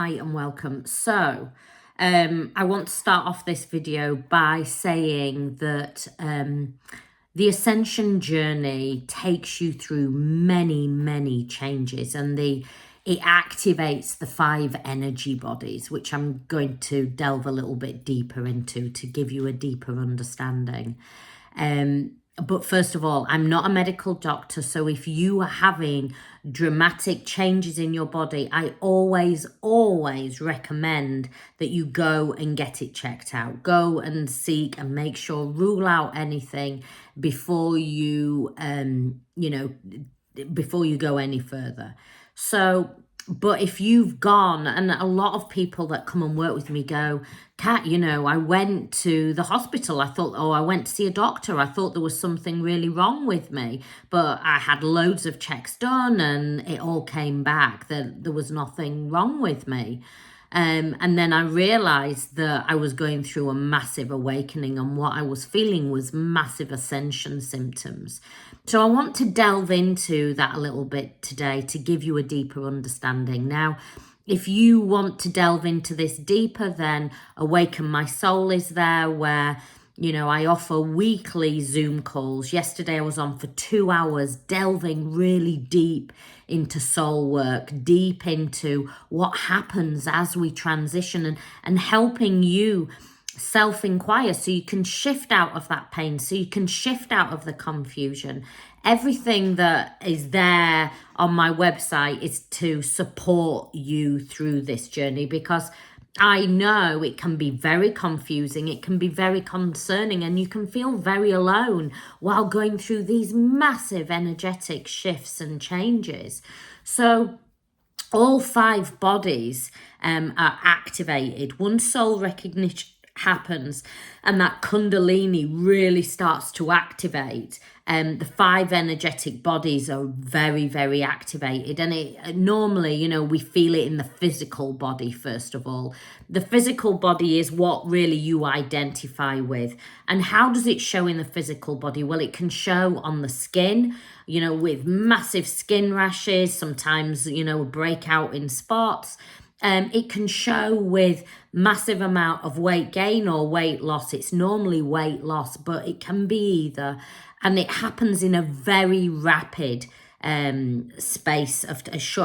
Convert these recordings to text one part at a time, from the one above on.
Hi and welcome. I want to start off this video by saying that the ascension journey takes you through many changes, and it activates the 5 energy bodies, which I'm going to delve a little bit deeper into to give you a deeper understanding. But first of all, I'm not a medical doctor, so if you are having dramatic changes in your body, I always recommend that you go and get it checked out. Go and seek and make sure, rule out anything before you, before you go any further. But if you've gone, and a lot of people that come and work with me go, Kat, I went to the hospital. I went to see a doctor. I thought there was something really wrong with me, but I had loads of checks done and it all came back that there was nothing wrong with me. And then I realized that I was going through a massive awakening, and what I was feeling was massive ascension symptoms. So I want to delve into that a little bit today to give you a deeper understanding. Now, if you want to delve into this deeper, then Awaken My Soul is there, where I offer weekly Zoom calls. Yesterday I was on for 2 hours, delving really deep into soul work, deep into what happens as we transition, and helping you self-inquire so you can shift out of that pain, so you can shift out of the confusion. Everything that is there on my website is to support you through this journey, because I know it can be very confusing, it can be very concerning, and you can feel very alone while going through these massive energetic shifts and changes. So all 5 bodies are activated. One soul recognition happens, and that kundalini really starts to activate. The 5 energetic bodies are very activated, and it normally, we feel it in the physical body. First of all, the physical body is what really you identify with. And how does it show in the physical body? Well, it can show on the skin, with massive skin rashes, sometimes, a breakout in spots. It can show with massive amount of weight gain or weight loss. It's normally weight loss, but it can be either. And it happens in a very rapid space of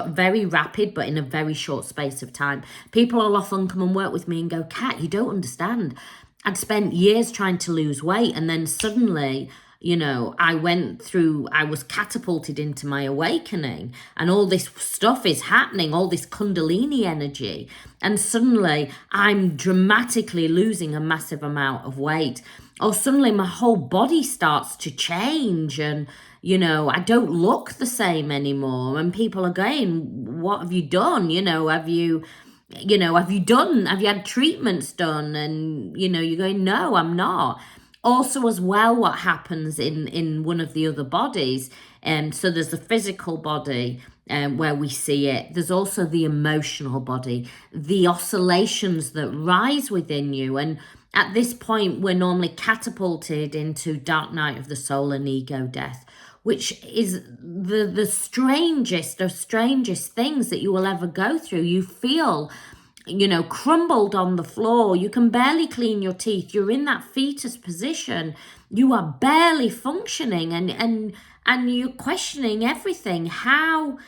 very rapid, but in a very short space of time. People will often come and work with me and go, Kat, you don't understand. I'd spent years trying to lose weight, and then suddenly, I was catapulted into my awakening, and all this stuff is happening, all this kundalini energy, and suddenly I'm dramatically losing a massive amount of weight. Or suddenly my whole body starts to change, and I don't look the same anymore, and people are going, what have you done? Have you had treatments done? And you're going, no, I'm not. Also, as well, what happens in one of the other bodies, so there's the physical body where we see it. There's also the emotional body, the oscillations that rise within you. And at this point, we're normally catapulted into dark night of the soul and ego death, which is the strangest of strangest things that you will ever go through. You feel crumbled on the floor. You can barely clean your teeth. You're in that fetus position. You are barely functioning, and you're questioning everything. How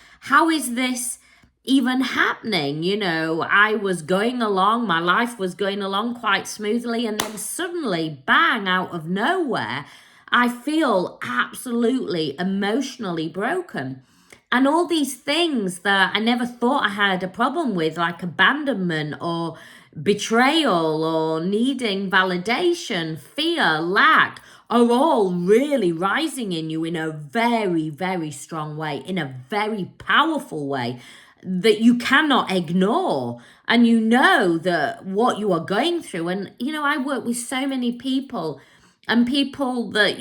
is this even happening? I was going along, my life was going along quite smoothly, and then suddenly, bang, out of nowhere, I feel absolutely emotionally broken. And all these things that I never thought I had a problem with, like abandonment or betrayal or needing validation, fear, lack, are all really rising in you in a very strong way, in a very powerful way that you cannot ignore. And that what you are going through. And, I work with so many people, and people that,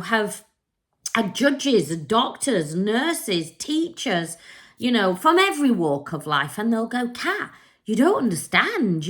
have judges, doctors, nurses, teachers, from every walk of life. And they'll go, Kat, you don't understand.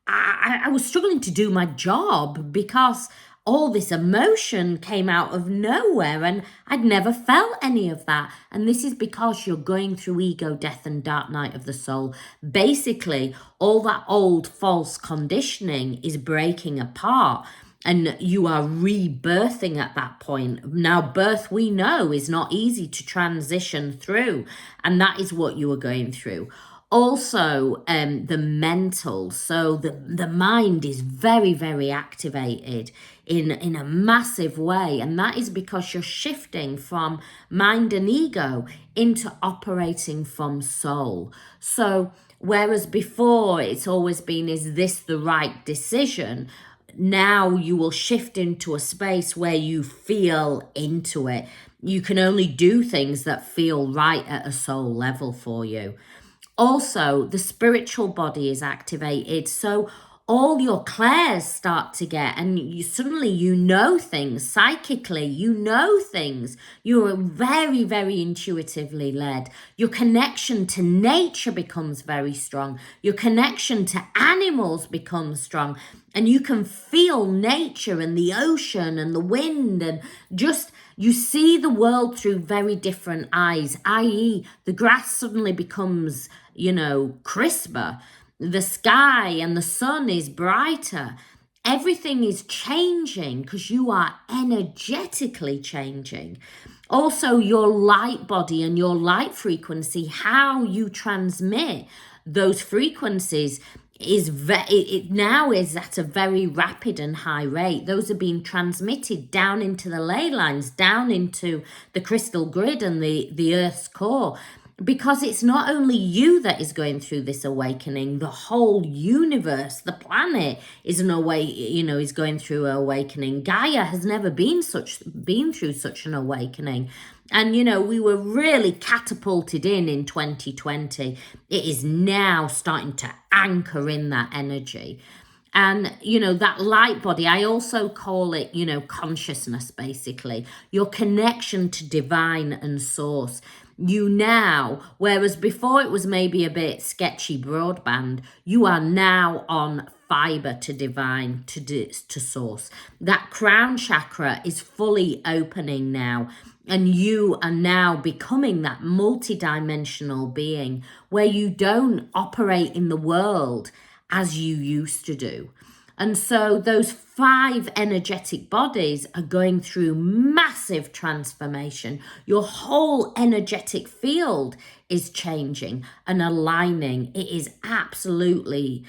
I was struggling to do my job because all this emotion came out of nowhere, and I'd never felt any of that. And this is because you're going through ego, death, and dark night of the soul. Basically, all that old false conditioning is breaking apart, and you are rebirthing at that point. Now, birth, we know, is not easy to transition through, and that is what you are going through. Also, the mental, so the mind is very, very activated in a massive way, and that is because you're shifting from mind and ego into operating from soul. So whereas before it's always been, is this the right decision? Now you will shift into a space where you feel into it. You can only do things that feel right at a soul level for you. Also, the spiritual body is activated, so all your clairs start to get, and you suddenly you know things psychically, you know things. You are very, very intuitively led. Your connection to nature becomes very strong. Your connection to animals becomes strong, and you can feel nature and the ocean and the wind, and just you see the world through very different eyes, i.e., the grass suddenly becomes, crisper. The sky and the sun is brighter. Everything is changing because you are energetically changing. Also, your light body and your light frequency, how you transmit those frequencies it now is at a very rapid and high rate. Those are being transmitted down into the ley lines, down into the crystal grid and the Earth's core. Because it's not only you that is going through this awakening, the whole universe, the planet is is going through an awakening. Gaia has never been through such an awakening. And, we were really catapulted in 2020. It is now starting to anchor in that energy. And, that light body, I also call it, consciousness, basically. Your connection to divine and source. You now, whereas before it was maybe a bit sketchy broadband, you are now on fiber to divine, to source. That crown chakra is fully opening now. And you are now becoming that multidimensional being where you don't operate in the world as you used to do. And so those 5 energetic bodies are going through massive transformation. Your whole energetic field is changing and aligning. It is absolutely,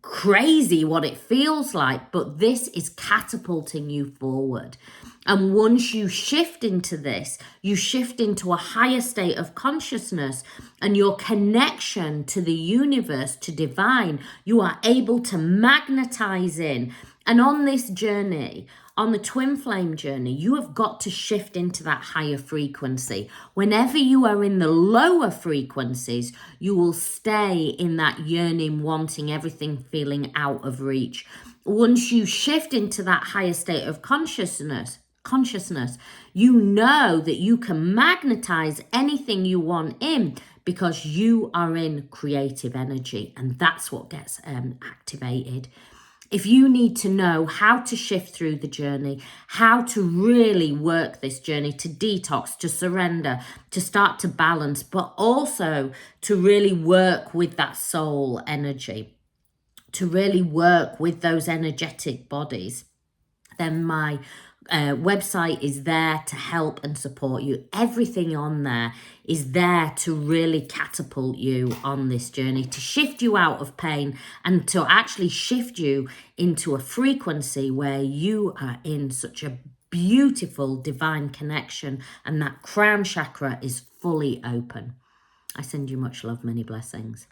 crazy what it feels like, but this is catapulting you forward. And once you shift into this, you shift into a higher state of consciousness, and your connection to the universe, to divine, you are able to magnetize in. And on this journey, on the twin flame journey, you have got to shift into that higher frequency. Whenever you are in the lower frequencies, you will stay in that yearning, wanting everything, feeling out of reach. Once you shift into that higher state of consciousness, you know that you can magnetize anything you want in because you are in creative energy, and that's what gets activated. If you need to know how to shift through the journey, how to really work this journey, to detox, to surrender, to start to balance, but also to really work with that soul energy, to really work with those energetic bodies, then my website is there to help and support you. Everything on there is there to really catapult you on this journey, to shift you out of pain and to actually shift you into a frequency where you are in such a beautiful divine connection and that crown chakra is fully open. I send you much love, many blessings.